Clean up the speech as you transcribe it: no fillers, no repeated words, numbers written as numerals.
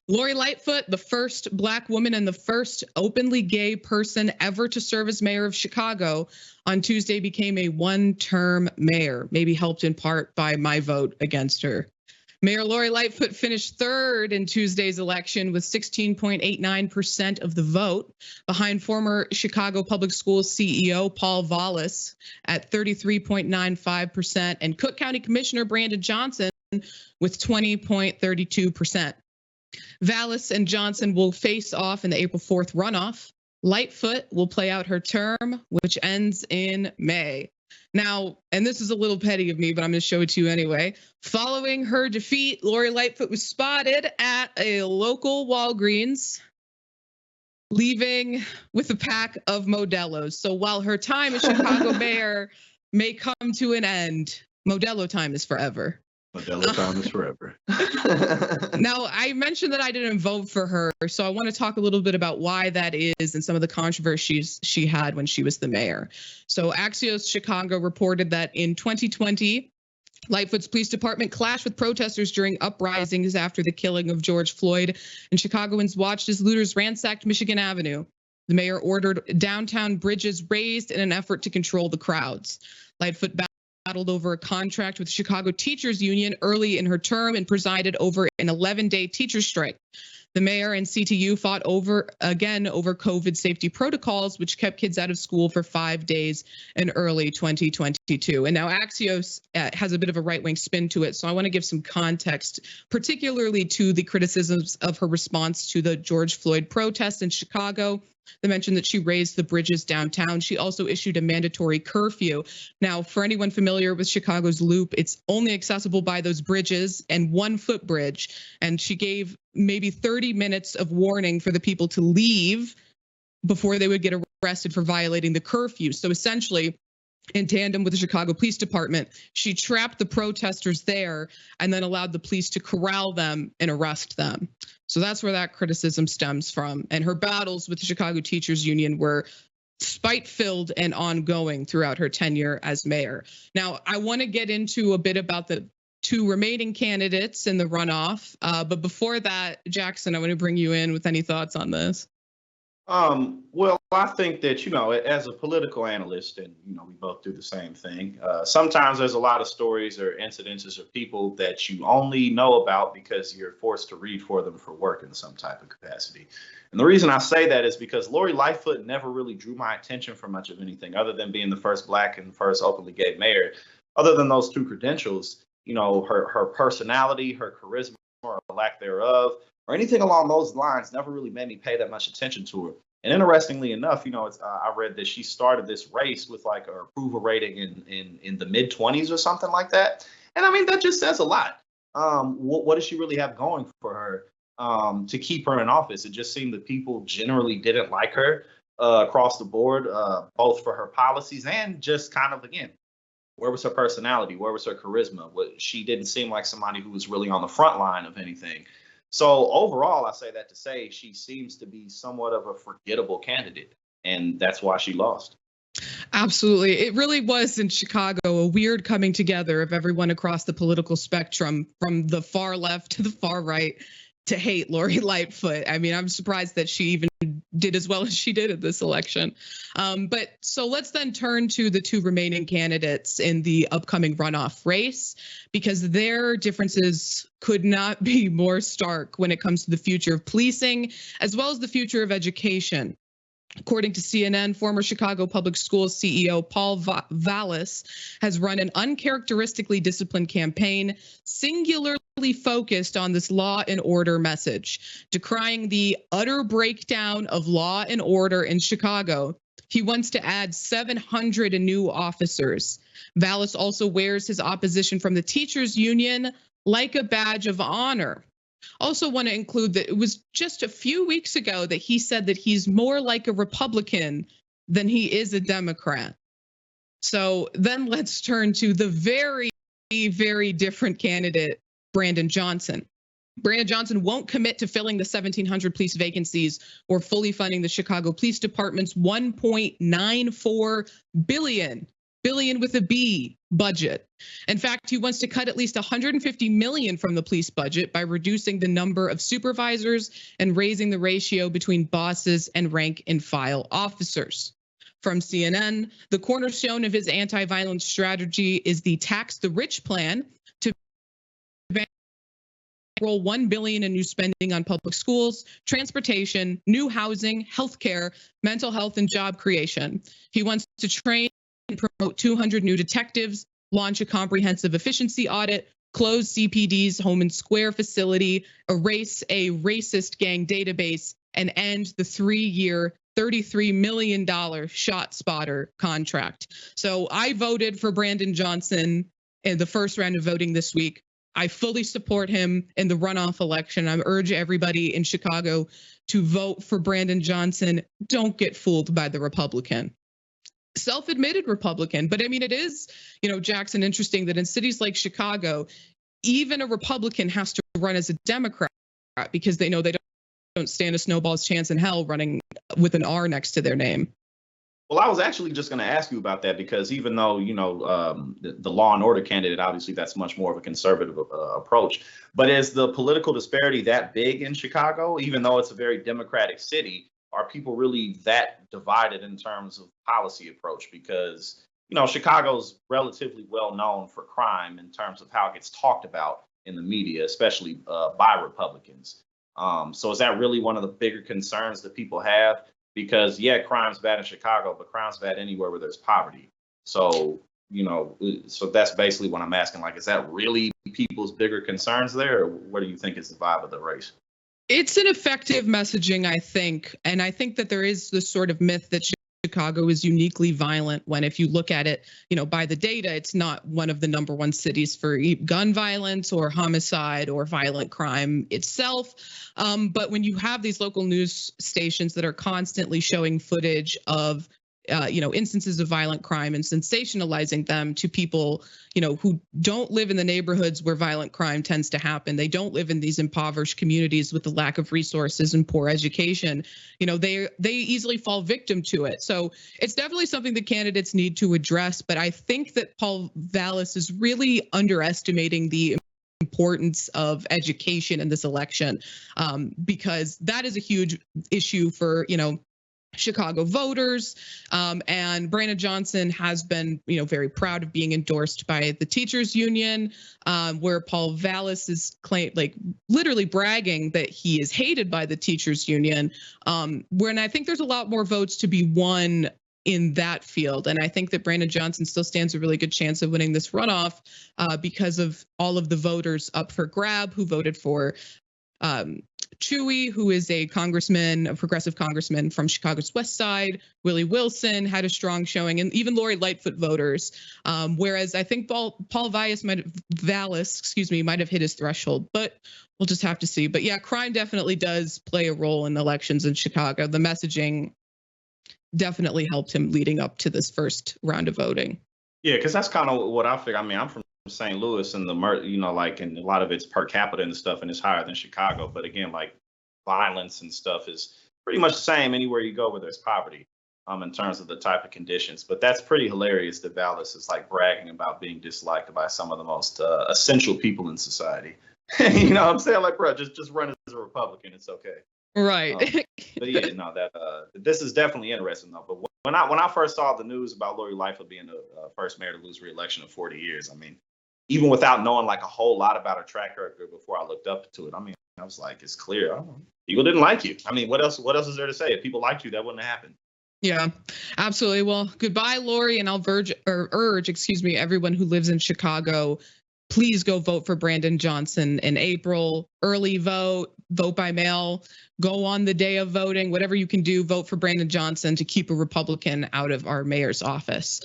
Lori Lightfoot, the first Black woman and the first openly gay person ever to serve as mayor of Chicago, on Tuesday became a one-term mayor, maybe helped in part by my vote against her. Mayor Lori Lightfoot finished third in Tuesday's election with 16.89% of the vote, behind former Chicago Public Schools CEO Paul Vallas at 33.95% and Cook County Commissioner Brandon Johnson with 20.32%. Vallas and Johnson will face off in the April 4th runoff. Lightfoot will play out her term, which ends in May. Now, and this is a little petty of me, but I'm going to show it to you anyway. Following her defeat, Lori Lightfoot was spotted at a local Walgreens, leaving with a pack of Modelo's. So while her time as Chicago mayor may come to an end, Modelo time is forever. Modelo time is forever. Now, I mentioned that I didn't vote for her, so I want to talk a little bit about why that is and some of the controversies she had when she was the mayor. So Axios Chicago reported that in 2020, Lightfoot's police department clashed with protesters during uprisings after the killing of George Floyd, and Chicagoans watched as looters ransacked Michigan Avenue. The mayor ordered downtown bridges raised in an effort to control the crowds. Lightfoot battled over a contract with Chicago Teachers Union early in her term and presided over an 11-day teachers strike. The mayor and CTU fought over COVID safety protocols, which kept kids out of school for 5 days in early 2022. And now Axios has a bit of a right-wing spin to it, so I want to give some context, particularly to the criticisms of her response to the George Floyd protests in Chicago. They mentioned that she raised the bridges downtown. She also issued a mandatory curfew. Now, for anyone familiar with Chicago's Loop, it's only accessible by those bridges and one footbridge. And she gave maybe 30 minutes of warning for the people to leave before they would get arrested for violating the curfew. So essentially, in tandem with the Chicago Police Department, she trapped the protesters there and then allowed the police to corral them and arrest them. So that's where that criticism stems from. And her battles with the Chicago Teachers Union were spite-filled and ongoing throughout her tenure as mayor. Now, I want to get into a bit about the two remaining candidates in the runoff. But before that, Jackson, I want to bring you in with any thoughts on this. Well, I think that, as a political analyst, and, we both do the same thing, sometimes there's a lot of stories or incidences or people that you only know about because you're forced to read for them for work in some type of capacity. And the reason I say that is because Lori Lightfoot never really drew my attention for much of anything other than being the first Black and first openly gay mayor. Other than those two credentials, her personality, her charisma, or lack thereof, or anything along those lines never really made me pay that much attention to her. And interestingly enough, I read that she started this race with like her approval rating in the mid-20s or something like that. And I mean, that just says a lot. What does she really have going for her to keep her in office? It just seemed that people generally didn't like her across the board, both for her policies and just kind of, again, where was her personality? Where was her charisma? She didn't seem like somebody who was really on the front line of anything. So overall, I say that to say she seems to be somewhat of a forgettable candidate, and that's why she lost. Absolutely. It really was in Chicago a weird coming together of everyone across the political spectrum, from the far left to the far right, to hate Lori Lightfoot. I mean, I'm surprised that she even did as well as she did at this election. But so let's then turn to the two remaining candidates in the upcoming runoff race, because their differences could not be more stark when it comes to the future of policing, as well as the future of education. According to CNN, former Chicago Public Schools CEO Paul Vallas has run an uncharacteristically disciplined campaign, singularly focused on this law and order message, decrying the utter breakdown of law and order in Chicago. He wants to add 700 new officers. Vallas also wears his opposition from the teachers union like a badge of honor. Also want to include that it was just a few weeks ago that he said that he's more like a Republican than he is a Democrat. So then let's turn to the very, very different candidate, Brandon Johnson. Brandon Johnson won't commit to filling the 1,700 police vacancies or fully funding the Chicago Police Department's $1.94 billion billion with a B budget. In fact, he wants to cut at least $150 million from the police budget by reducing the number of supervisors and raising the ratio between bosses and rank and file officers. From CNN, the cornerstone of his anti-violence strategy is the Tax the Rich plan to roll $1 billion in new spending on public schools, transportation, new housing, healthcare, mental health, and job creation. He wants to train and promote 200 new detectives, launch a comprehensive efficiency audit, close CPD's Home and Square facility, erase a racist gang database, and end the 3-year, $33 million ShotSpotter contract. So I voted for Brandon Johnson in the first round of voting this week. I fully support him in the runoff election. I urge everybody in Chicago to vote for Brandon Johnson. Don't get fooled by the Republican. Self-admitted Republican. But I mean, it is, Jackson, interesting that in cities like Chicago, even a Republican has to run as a Democrat because they know they don't stand a snowball's chance in hell running with an R next to their name. Well, I was actually just going to ask you about that because even though, the law and order candidate, obviously that's much more of a conservative approach. But is the political disparity that big in Chicago, even though it's a very democratic city? Are people really that divided in terms of policy approach? Because, Chicago's relatively well known for crime in terms of how it gets talked about in the media, especially by Republicans. So is that really one of the bigger concerns that people have? Because, yeah, crime's bad in Chicago, but crime's bad anywhere where there's poverty. So, so that's basically what I'm asking. Like, is that really people's bigger concerns there? Or what do you think is the vibe of the race? It's an effective messaging, I think. And I think that there is this sort of myth that Chicago is uniquely violent when, if you look at it, by the data, it's not one of the number one cities for gun violence or homicide or violent crime itself. But when you have these local news stations that are constantly showing footage of instances of violent crime and sensationalizing them to people, who don't live in the neighborhoods where violent crime tends to happen. They don't live in these impoverished communities with the lack of resources and poor education. They easily fall victim to it. So it's definitely something that candidates need to address. But I think that Paul Vallas is really underestimating the importance of education in this election, because that is a huge issue for, Chicago voters. And Brandon Johnson has been, very proud of being endorsed by the teachers union, where Paul Vallas is literally bragging that he is hated by the teachers union. When I think there's a lot more votes to be won in that field. And I think that Brandon Johnson still stands a really good chance of winning this runoff because of all of the voters up for grab who voted for Chewy, who is a progressive congressman from Chicago's West Side. Willie Wilson had a strong showing, and even Lori Lightfoot voters. Whereas I think Paul Vallas might have hit his threshold, but we'll just have to see. But yeah, crime definitely does play a role in elections in Chicago. The messaging definitely helped him leading up to this first round of voting. Yeah, because that's kind of what I figure. I mean, I'm from St. Louis, and and a lot of it's per capita and stuff, and it's higher than Chicago. But again, violence and stuff is pretty much the same anywhere you go where there's poverty, in terms of the type of conditions. But that's pretty hilarious that Vallas is bragging about being disliked by some of the most essential people in society. You know what I'm saying? Bro, just run as a Republican. It's okay. Right. But yeah, this is definitely interesting though. But when I first saw the news about Lori Lightfoot being the first mayor to lose re-election in 40 years, I mean, even without knowing a whole lot about her track record before I looked up to it, I mean, I was like, it's clear. I don't know. People didn't like you. I mean, what else is there to say? If people liked you, that wouldn't have happened. Yeah, absolutely. Well, goodbye, Lori, and I'll urge, everyone who lives in Chicago, please go vote for Brandon Johnson in April. Early vote by mail, go on the day of voting, whatever you can do, vote for Brandon Johnson to keep a Republican out of our mayor's office.